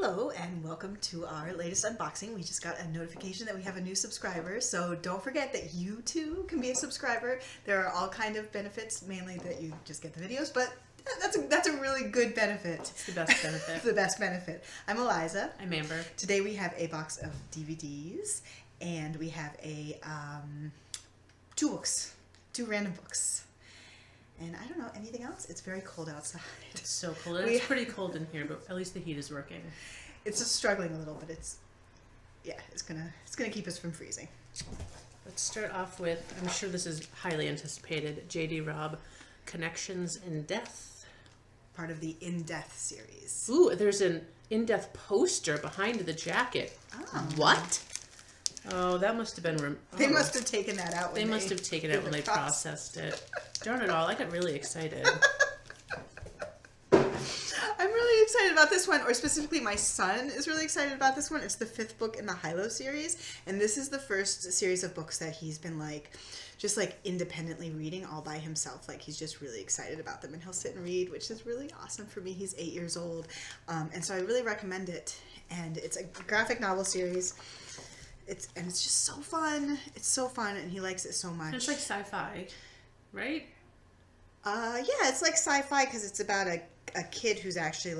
Hello and welcome to our latest unboxing. We just got a notification that we have a new subscriber, so don't forget that you too can be a subscriber. There are all kind of benefits, mainly that you just get the videos, but that's a really good benefit. It's the best benefit. It's the best benefit. I'm Eliza. I'm Amber. Today we have a box of DVDs and we have a two random books. And I don't know anything else. It's very cold outside. It's so cold. It's pretty cold in here, but at least the heat is working. It's just struggling a little, but it's gonna keep us from freezing. Let's start off with, I'm sure this is highly anticipated, J.D. Robb, Connections in Death. Part of the In Death series. Ooh, there's an In Death poster behind the jacket. Oh. What? Oh, that must have been... They must have taken that out. They must have taken it when they processed it. Darn it all, I got really excited. I'm really excited about this one, or specifically my son is really excited about this one. It's the 5th book in the HiLo series, and this is the first series of books that he's been just independently reading all by himself. Like, he's just really excited about them, and he'll sit and read, which is really awesome for me. He's 8 years old, and so I really recommend it. And it's a graphic novel series. It's just so fun. It's so fun, and he likes it so much. It's like sci-fi, right? Yeah, it's like sci-fi because it's about a kid who's actually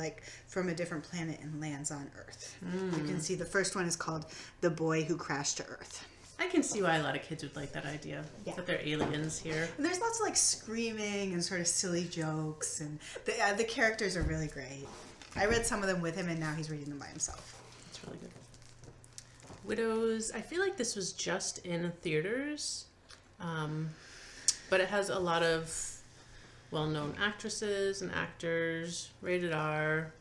from a different planet and lands on Earth. You can see the first one is called The Boy Who Crashed to Earth. I can see why a lot of kids would like that idea. Yeah. That they're aliens here. And there's lots of screaming and sort of silly jokes, and the characters are really great. I read some of them with him, and now he's reading them by himself. It's really good. Widows, I feel like this was just in theaters, but it has a lot of well-known actresses and actors, rated R.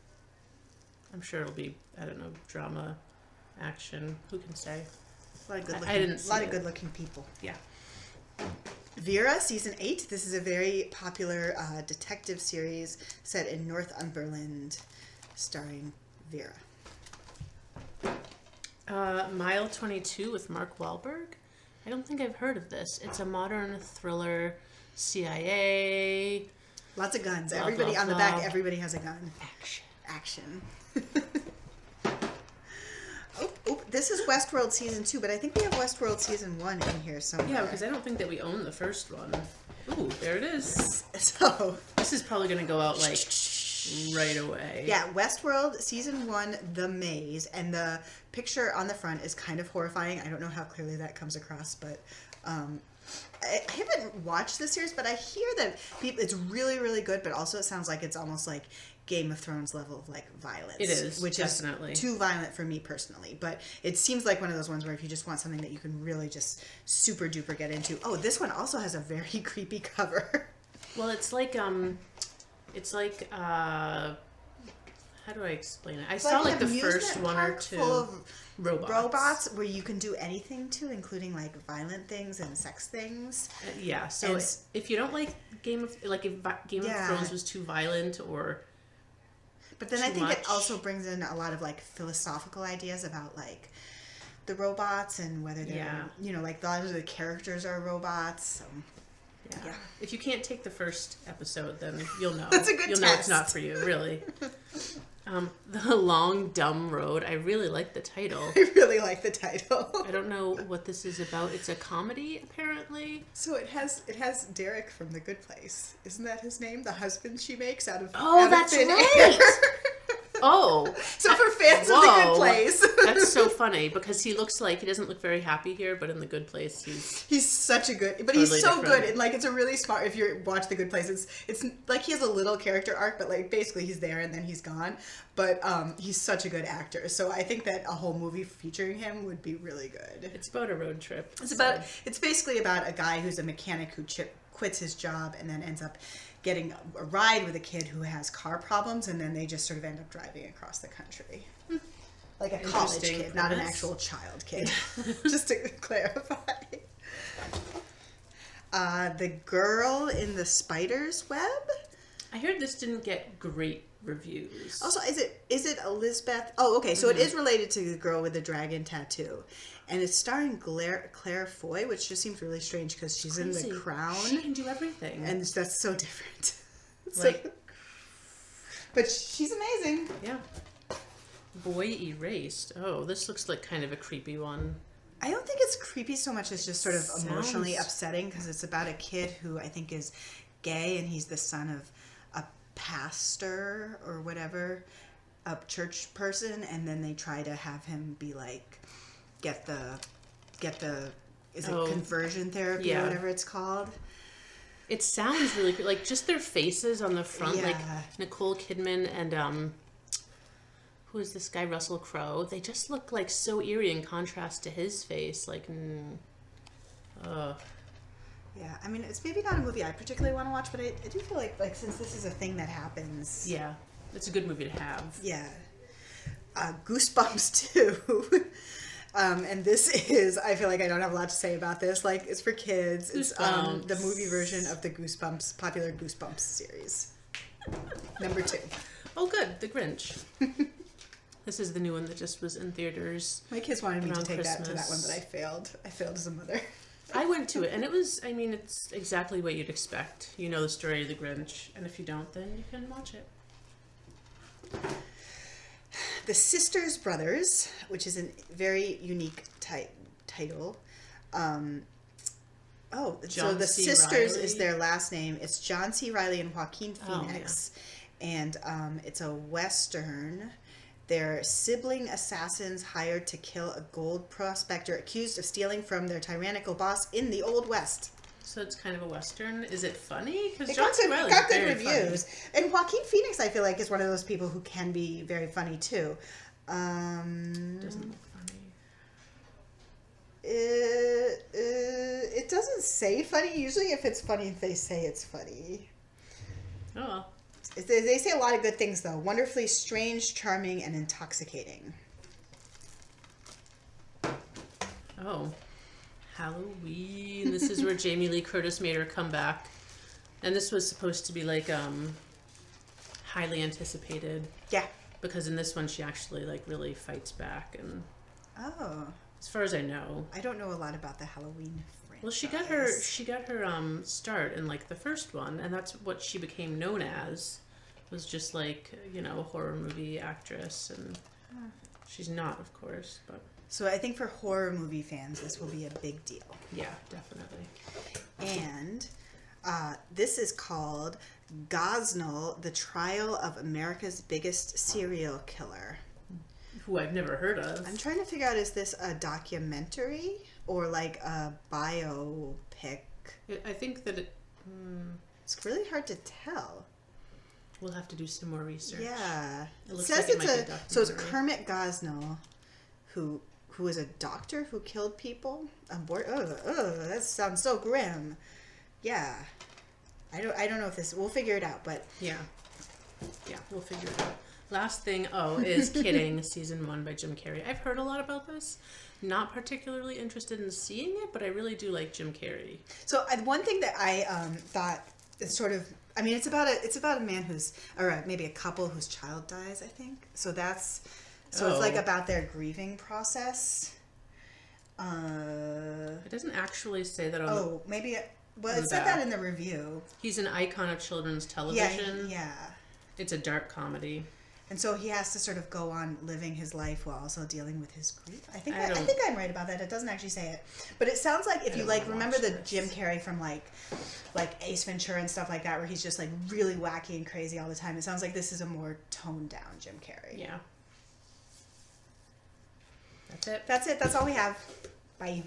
I'm sure it'll be, I don't know, drama, action, who can say? A lot of good-looking people. Yeah. Vera, Season 8. This is a very popular detective series set in Northumberland, starring Vera. Mile 22 with Mark Wahlberg. I don't think I've heard of this. It's a modern thriller, CIA. Lots of guns. Blah, Everybody blah, on the blah. back, everybody has a gun. Action. Oh, this is Westworld Season 2, but I think we have Westworld Season 1 in here somewhere. Yeah, because I don't think that we own the first one. Ooh, there it is. So this is probably going to go out right away. Yeah, Westworld Season 1, The Maze, and the picture on the front is kind of horrifying. I don't know how clearly that comes across, but I haven't watched the series, but I hear that it's really, really good, but also it sounds like it's almost like Game of Thrones level of violence. It is, which definitely. is too violent for me personally, but it seems like one of those ones where if you just want something that you can really just super duper get into. Oh, this one also has a very creepy cover. Well, it's like how do I explain it? I saw the first one or two full of robots where you can do anything to, including violent things and sex things. Yeah, so if you don't like if Game of Thrones was too violent or but then I think it also brings in a lot of philosophical ideas about the robots and whether they're a lot of the characters are robots. So. Yeah. If you can't take the first episode, then you'll know. That's a good You'll test. know it's not for you, really. The Long Dumb Road. I really like the title. I really like the title. I don't know what this is about. It's a comedy, apparently. So it has Derek from The Good Place. Isn't that his name? The husband she makes out of that's thin right. air. Oh. So for fans of The Good Place. That's so funny because he doesn't look very happy here, but in The Good Place he's such a good, but totally he's so different. good. And it's a really smart, if you watch The Good Place, it's like he has a little character arc, but basically he's there and then he's gone. But he's such a good actor. So I think that a whole movie featuring him would be really good. It's about a road trip. It's basically about a guy who's a mechanic who quits his job and then ends up getting a ride with a kid who has car problems, and then they just sort of end up driving across the country. Like a college kid, not an actual child kid. Just to clarify. The Girl in the Spider's Web. I heard this didn't get great reviews. Also, is it Elizabeth? Oh, okay. So it is related to the girl with the dragon tattoo, and it's starring Claire Foy, which just seems really strange because she's in The Crown. She can do everything, and that's so different. Like, but she's amazing. Yeah. Boy Erased. Oh, this looks like kind of a creepy one. I don't think it's creepy so much as just sort of emotionally Sounds- upsetting, because it's about a kid who I think is gay, and he's the son of a pastor or whatever, a church person, and then they try to have him be like, get the is it conversion therapy or whatever it's called. It sounds really good. Like, just their faces on the front, like Nicole Kidman and who is this guy, Russell Crowe? They just look like so eerie in contrast to his face. Like, yeah, I mean, it's maybe not a movie I particularly want to watch, but I do feel like since this is a thing that happens, yeah, it's a good movie to have. Yeah, Goosebumps too. And this is, I feel like I don't have a lot to say about this. Like, it's for kids. It's the movie version of the Goosebumps, popular Goosebumps series. Number 2. Oh, good, The Grinch. This is the new one that just was in theaters. My kids wanted me to take Christmas. that to that one, but I failed. I failed as a mother. I went to it, and it was, I mean, it's exactly what you'd expect. You know the story of the Grinch, and if you don't, then you can watch it. The Sisters Brothers, which is a very unique title. So the C. Sisters Reilly? is their last name. It's John C. Reilly and Joaquin Phoenix. And it's a Western. They're sibling assassins hired to kill a gold prospector accused of stealing from their tyrannical boss in the Old West. So it's kind of a Western. Is it funny? Because It John C. got Reilly's good very reviews. funny. And Joaquin Phoenix, I feel like, is one of those people who can be very funny, too. Doesn't look funny. It doesn't say funny. Usually if it's funny, they say it's funny. Oh. They say a lot of good things, though. Wonderfully strange, charming, and intoxicating. Oh. Halloween. This is where Jamie Lee Curtis made her comeback. And this was supposed to be like highly anticipated. Yeah. Because in this one she actually like really fights back, and Oh. as far as I know. I don't know a lot about the Halloween franchise. Well, she got her start in like the first one, and that's what she became known as. Was just like, you know, a horror movie actress, and she's not, of course, but So I think for horror movie fans, this will be a big deal. yeah, definitely. And this is called Gosnell, The Trial of America's Biggest Serial Killer. Who I've never heard of. I'm trying to figure out, is this a documentary or like a biopic? I think that It's really hard to tell. we'll have to do some more research. Yeah. It looks says like it it's might be a so it's documentary. Kermit Gosnell, who is a doctor who killed people on board. That sounds so grim. Yeah. I don't know if this, we'll figure it out, but Yeah, we'll figure it out. Last thing, is Kidding, season 1 by Jim Carrey. I've heard a lot about this. Not particularly interested in seeing it, but I really do like Jim Carrey. so one thing that I thought is sort of, I mean, it's about a man who's, or maybe a couple whose child dies, I think. So it's like about their grieving process. It doesn't actually say that on Maybe, well, on it the said back. that in the review. He's an icon of children's television. Yeah. It's a dark comedy. And so he has to sort of go on living his life while also dealing with his grief. I think I don't- I'm right about that. It doesn't actually say it, but it sounds like if you don't like wanna remember watch the this. Jim Carrey from like Ace Ventura and stuff like that, where he's just like really wacky and crazy all the time. It sounds like this is a more toned down Jim Carrey. Yeah. That's it. That's it. That's all we have. Bye.